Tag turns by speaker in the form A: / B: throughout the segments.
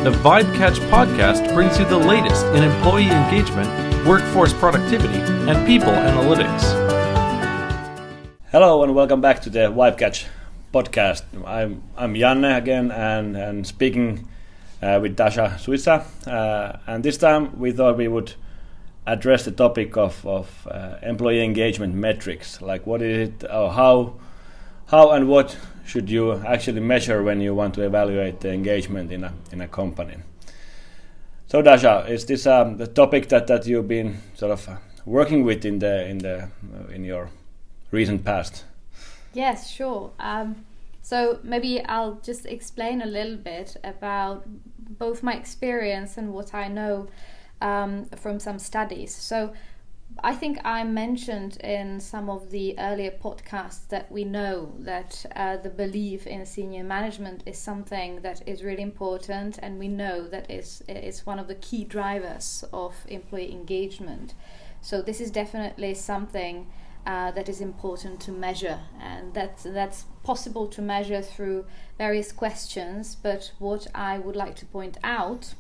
A: The Vibecatch podcast brings you the latest in employee engagement, workforce productivity, and people analytics.
B: Hello and welcome back to the Vibecatch podcast. I'm Janne again and speaking with Dasa Suissa. And this time we thought we would address the topic of employee engagement metrics. Like what is it, or how and what should you actually measure when you want to evaluate the engagement in a company? So Dasa, is this the topic that you've been sort of working with in your recent past?
C: Yes, sure. So maybe I'll just explain a little bit about both my experience and what I know from some studies. So I think I mentioned in some of the earlier podcasts that we know that the belief in senior management is something that is really important, and we know that it's one of the key drivers of employee engagement. So this is definitely something that is important to measure, and that's possible to measure through various questions. But what I would like to point out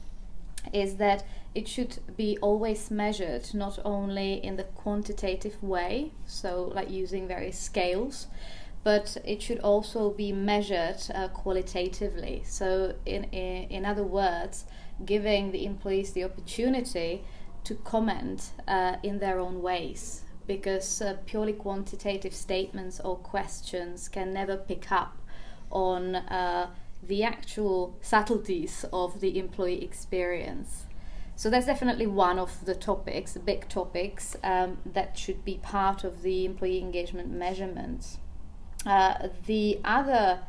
C: is that it should be always measured not only in the quantitative way, so like using various scales, but it should also be measured qualitatively. So in other words, giving the employees the opportunity to comment in their own ways, because purely quantitative statements or questions can never pick up on the actual subtleties of the employee experience. So that's definitely one of the topics, big topics, that should be part of the employee engagement measurements. The other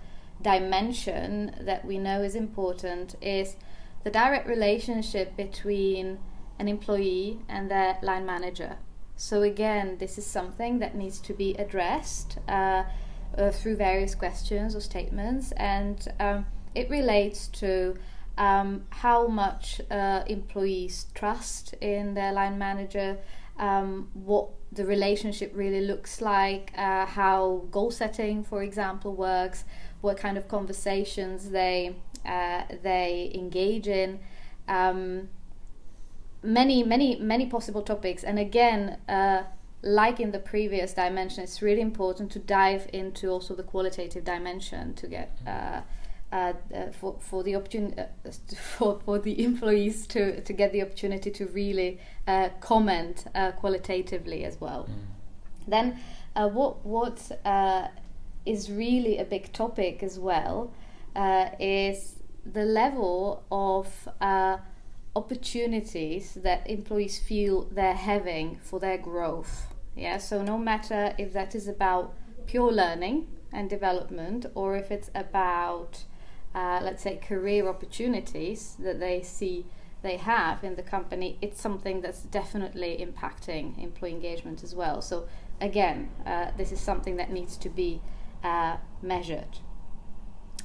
C: dimension that we know is important is the direct relationship between an employee and their line manager. So again, this is something that needs to be addressed through various questions or statements, and it relates to how much employees trust in their line manager, what the relationship really looks like, how goal setting, for example, works, what kind of conversations they engage in. Many possible topics, and again, like in the previous dimension, it's really important to dive into also the qualitative dimension to get for the opportunity for the employees to get the opportunity to really comment qualitatively as well. Then what is really a big topic as well is the level of opportunities that employees feel they're having for their growth. Yeah, so no matter if that is about pure learning and development, or if it's about let's say career opportunities that they see they have in the company, it's something that's definitely impacting employee engagement as well. So again, this is something that needs to be measured.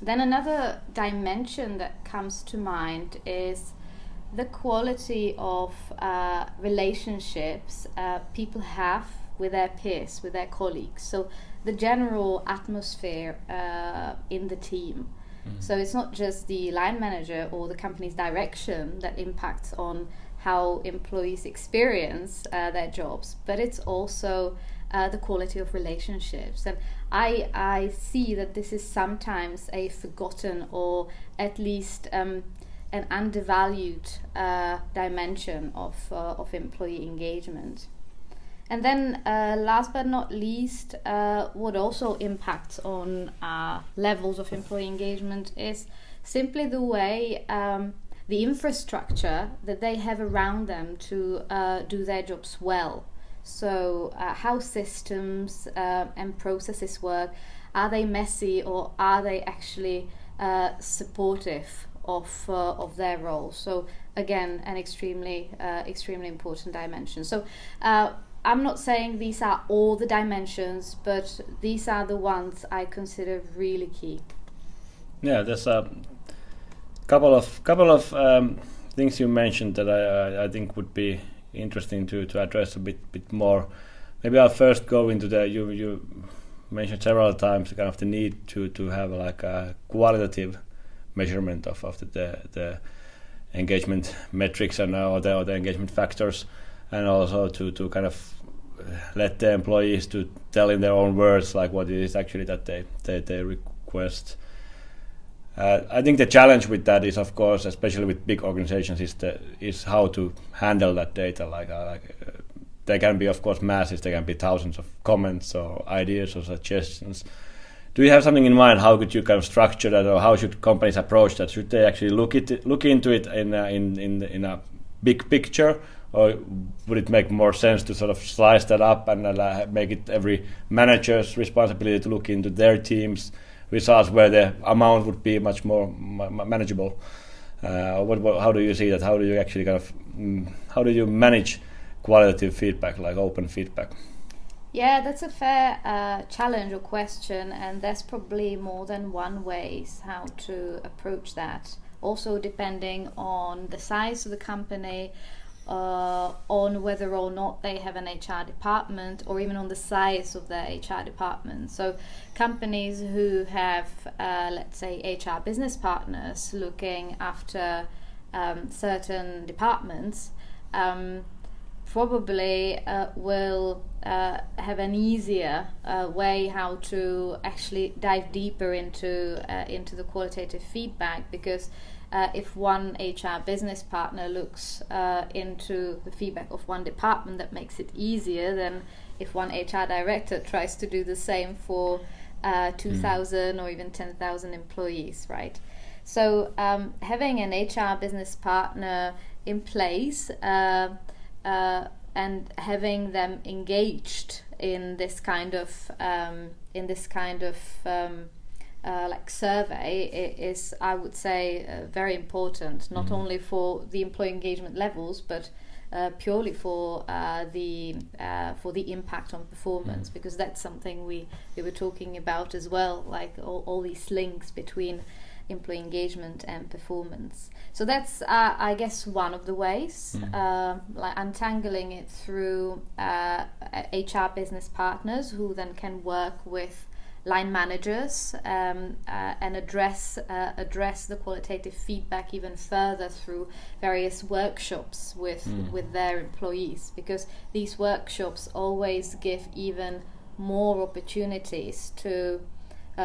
C: Then another dimension that comes to mind is the quality of relationships people have with their peers, with their colleagues. So the general atmosphere in the team. So it's not just the line manager or the company's direction that impacts on how employees experience their jobs, but it's also the quality of relationships. And I see that this is sometimes a forgotten, or at least an undervalued dimension of employee engagement. And then last but not least, what also impacts on levels of employee engagement is simply the way the infrastructure that they have around them to do their jobs well. So how systems and processes work, are they messy, or are they actually supportive of their role? So again, an extremely important dimension. So I'm not saying these are all the dimensions, but these are the ones I consider really key.
B: Yeah, there's a couple of things you mentioned that I think would be interesting to address a bit more. Maybe I'll first go into you mentioned several times kind of the need to have like a qualitative measurement of the engagement metrics and other engagement factors, and also to kind of let the employees to tell in their own words like what it is actually that they request. I think the challenge with that is, of course, especially with big organizations, is how to handle that data. There can be, of course, masses. There can be thousands of comments or ideas or suggestions. Do you have something in mind? How could you kind of structure that, or how should companies approach that? Should they actually look into it in a big picture, or would it make more sense to sort of slice that up and make it every manager's responsibility to look into their team's results, where the amount would be much more manageable? How do you see that? How do you actually how do you manage qualitative feedback, like open feedback?
C: Yeah, that's a fair challenge or question, and there's probably more than one ways how to approach that. Also depending on the size of the company, on whether or not they have an HR department, or even on the size of their HR department. So companies who have, let's say, HR business partners looking after certain departments, probably will have an easier way how to actually dive deeper into the qualitative feedback, because if one HR business partner looks into the feedback of one department, that makes it easier than if one HR director tries to do the same for 2,000 or even 10,000 employees, right? So having an HR business partner in place and having them engaged in this kind of like survey is, I would say, very important, not only for the employee engagement levels, but purely for the impact on performance, because that's something we were talking about as well, like all these links between employee engagement and performance. So that's I guess one of the ways, like untangling it through HR business partners, who then can work with line managers and address the qualitative feedback even further through various workshops with their employees, because these workshops always give even more opportunities to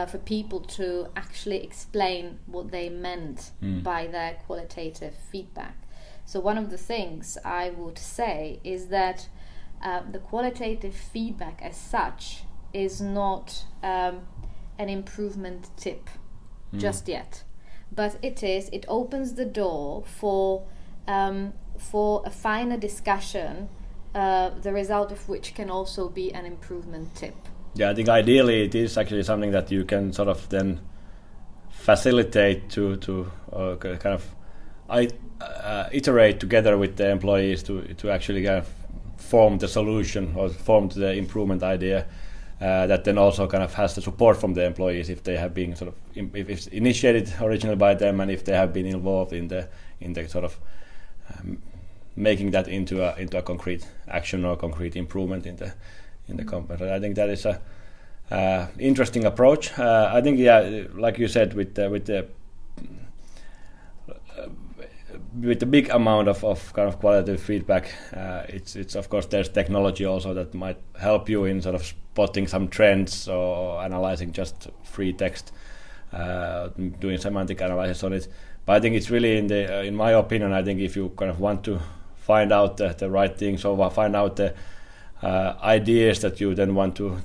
C: for people to actually explain what they meant by their qualitative feedback. So one of the things I would say is that the qualitative feedback as such is not an improvement tip just yet, but it opens the door for a finer discussion, the result of which can also be an improvement tip.
B: Yeah, I think ideally it is actually something that you can sort of then facilitate to kind of iterate together with the employees to actually kind of form the solution or form the improvement idea that then also kind of has the support from the employees if they have been sort of if it's initiated originally by them, and if they have been involved in the sort of making that into a concrete action or concrete improvement in the company. I think that is a interesting approach. I think, yeah, like you said, with the big amount of kind of qualitative feedback, it's of course there's technology also that might help you in sort of spotting some trends or analyzing just free text, doing semantic analysis on it. But I think it's really in my opinion, I think if you kind of want to find out the right things or find out the ideas that you then want to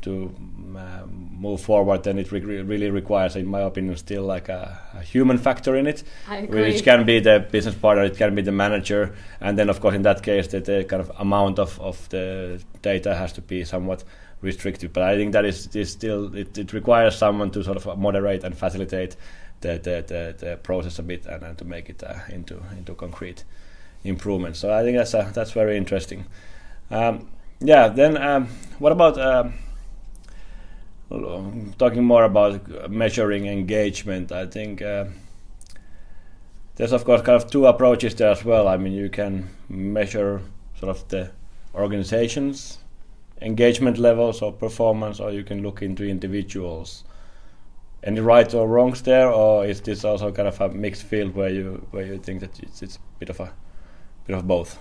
B: move forward, then it really requires, in my opinion, still like a human factor in it, which can be the business partner, it can be the manager, and then of course in that case the kind of amount of the data has to be somewhat restricted. But I think that is still it requires someone to sort of moderate and facilitate the process a bit and to make it into concrete improvements. So I think that's very interesting. Then what about talking more about measuring engagement? I think there's of course kind of two approaches there as well. I mean, you can measure sort of the organization's engagement levels or performance, or you can look into individuals' any right or wrongs there, or is this also kind of a mixed field where you think that it's a bit of both?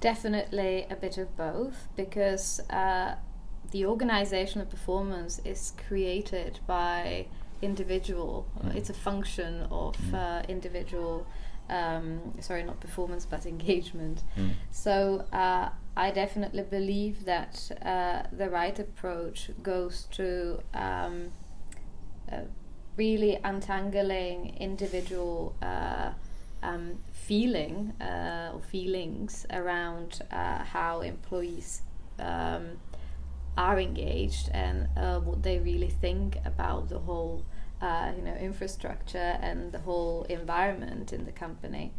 C: Definitely a bit of both, because the organizational performance is created by individual. It's a function of individual. Not performance, but engagement. So I definitely believe that the right approach goes to really untangling individual feelings around how employees are engaged and what they really think about the whole infrastructure and the whole environment in the company.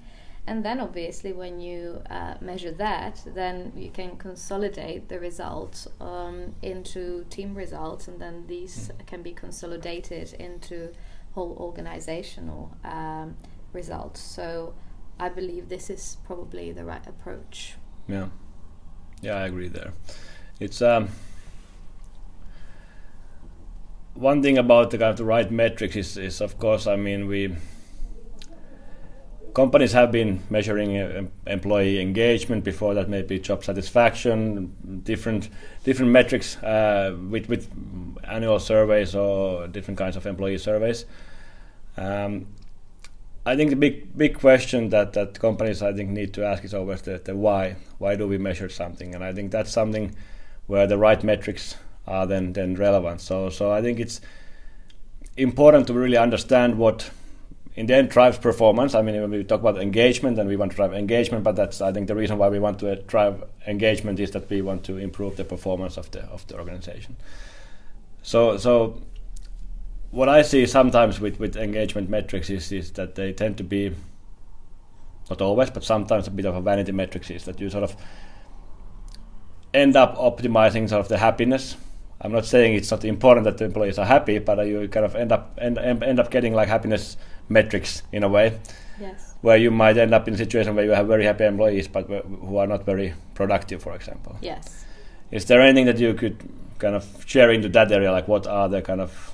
C: And then obviously when you measure that, then you can consolidate the results into team results, and then these can be consolidated into whole organizational results. So I believe this is probably the right approach.
B: Yeah, I agree there. It's one thing about the kind of the right metrics is of course, I mean, companies have been measuring employee engagement before that, maybe job satisfaction, different metrics with annual surveys or different kinds of employee surveys. I think the big question that companies I think need to ask is always the why. Why do we measure something? And I think that's something where the right metrics are then relevant. So I think it's important to really understand what in the end drives performance. I mean, when we talk about engagement, and we want to drive engagement, but that's, I think, the reason why we want to drive engagement is that we want to improve the performance of the organization. So what I see sometimes with engagement metrics is that they tend to be, not always, but sometimes a bit of a vanity metrics, is that you sort of end up optimizing sort of the happiness. I'm not saying it's not important that the employees are happy, but you kind of end up getting like happiness metrics in a way.
C: Yes.
B: Where you might end up in a situation where you have very happy employees, but who are not very productive, for example.
C: Yes.
B: Is there anything that you could kind of share into that area? Like, what are the kind of,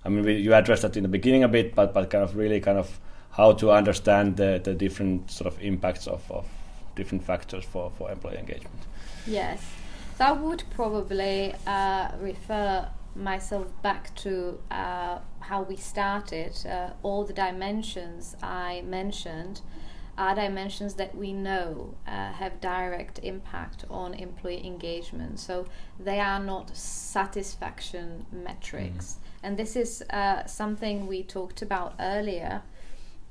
B: I mean, you addressed that in the beginning a bit, but kind of really kind of how to understand the different sort of impacts of different factors for employee engagement.
C: Yes. So I would probably refer myself back to how we started. All the dimensions I mentioned are dimensions that we know have direct impact on employee engagement. So they are not satisfaction metrics. And this is something we talked about earlier,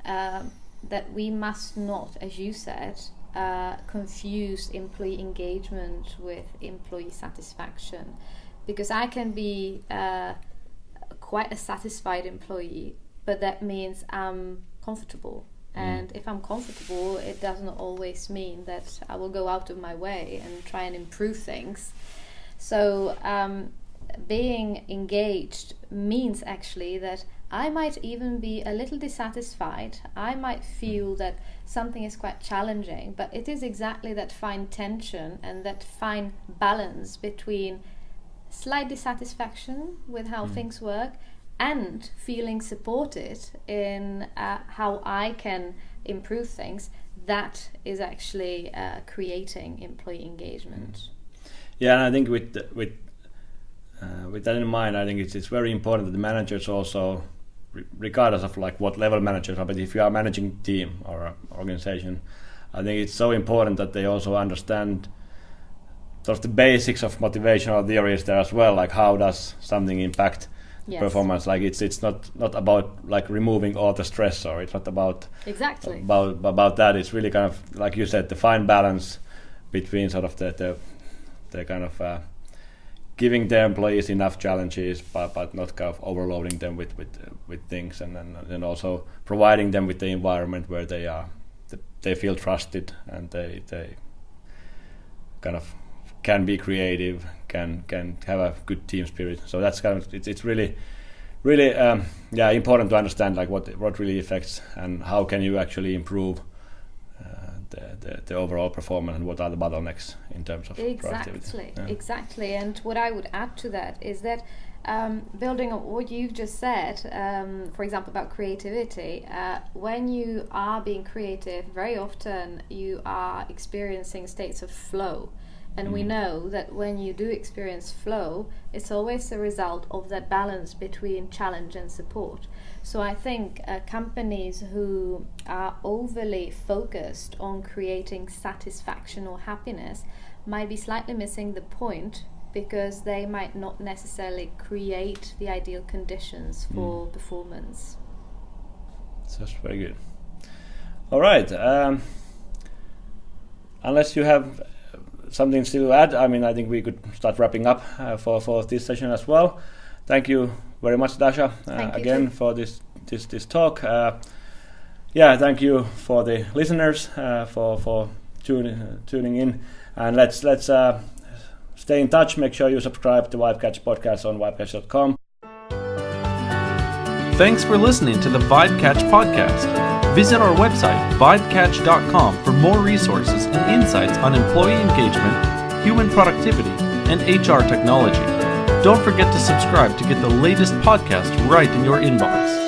C: that we must not, as you said, confuse employee engagement with employee satisfaction, because I can be quite a satisfied employee, but that means I'm comfortable. And if I'm comfortable, it doesn't always mean that I will go out of my way and try and improve things. So being engaged means actually that I might even be a little dissatisfied. I might feel that something is quite challenging, but it is exactly that fine tension and that fine balance between slight dissatisfaction with how things work and feeling supported in how I can improve things. That is actually creating employee engagement.
B: Yeah, and I think with that in mind, I think it's very important that the managers also, regardless of like what level managers are, but if you are managing a team or an organization, I think it's so important that they also understand sort of the basics of motivational theories there as well, like how does something impact performance. Like it's not about like removing all the stress, or it's not about about that. It's really kind of, like you said, the fine balance between sort of the kind of giving the employees enough challenges, but not kind of overloading them with things, and also providing them with the environment where they feel trusted, and they kind of can be creative, can have a good team spirit. So that's kind of it's really important to understand like what really affects and how can you actually improve the overall performance, and what are the bottlenecks in terms of productivity.
C: Exactly. And what I would add to that is that building on what you've just said, for example, about creativity, when you are being creative, very often you are experiencing states of flow. And we know that when you do experience flow, it's always a result of that balance between challenge and support. So I think companies who are overly focused on creating satisfaction or happiness might be slightly missing the point, because they might not necessarily create the ideal conditions for performance.
B: That's very good. All right. Unless you have something still to add, I think we could start wrapping up for this session as well. Thank you very much, Dasa, again for this talk. Thank you for the listeners for tuning in, and let's stay in touch. Make sure you subscribe to Vibecatch podcast on vibecatch.com.
A: Thanks for listening to the Vibecatch podcast. Visit our website, vibecatch.com, for more resources and insights on employee engagement, human productivity, and HR technology. Don't forget to subscribe to get the latest podcast right in your inbox.